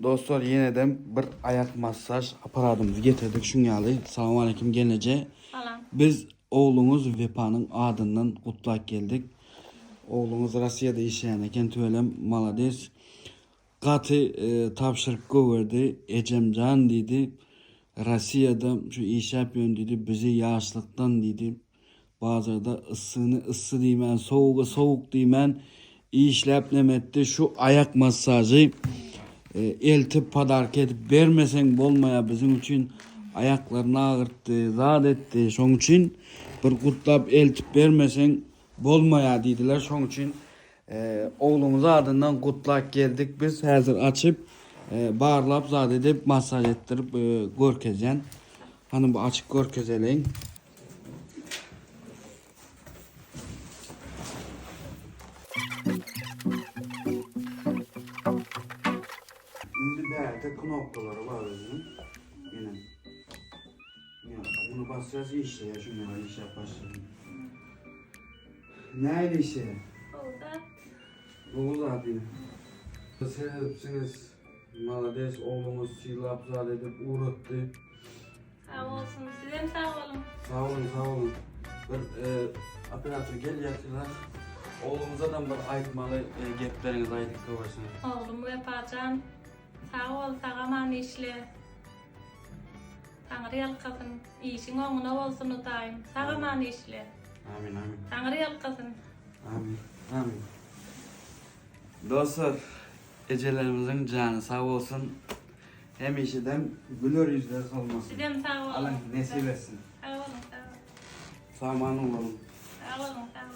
Dostlar yeniden bir ayak masaj aparatımızı getirdik. Şunyalı. Selamun aleyküm gelece. Salam. Biz oğlumuz Vepa'nın adından kutlak geldik. Oğlumuz Rusya'da işleyen eken tüvelem malades. Katı tavşırık verdi. Ecemcan dedi. Rusya'da şu iş yapıyorsun dedi. Bizi yaşlıktan dedi. Bazıları da ısı diymen, soğuk diymen. İşleplemetti şu ayak masajı. Eltip padark edip vermesen bolmaya bizim için ayaklarını ağırttı, zat etti. Şonun için bir kutlap eltip vermesen bolmaya dediler. Şonun için oğlumuz adından kutlak geldik. Biz hazır açıp bağırlap zat edip masaj ettirip görkezen. Hani bu açık görkezeleyin. Şimdi değerde knopkaları var bizim. Yine. Ya, bunu basacağız işte ya şunlara iş yaparsın. Neydi işe? Oldu. Bu zaten. Siz hepsiniz malades oğlumuz silap zat edip uğrattı. Sağ olsun. Sizin sağ olun. Sağ olun sağ olun. Bir operatör gel yatırlar. Oğlumuzdan bir aytmalı gepleriniz aytıp kovarsınız. Oğlumu yapacağım. Sağ ol. Sağaman işle. Tanrı yalkasın. İşin onuna olsun utayım. Sağaman işle. Amin amin. Tanrı yalkasın. Amin. Amin. Dostlar, ecelerimizin canı sağ olsun. Hem işiden gülür yüzler olmasın. Sizin sağ olun. Allah nasip etsin. Sağ olun. Sağ olun. Sağman olalım. Sağ olun. Sağ olun.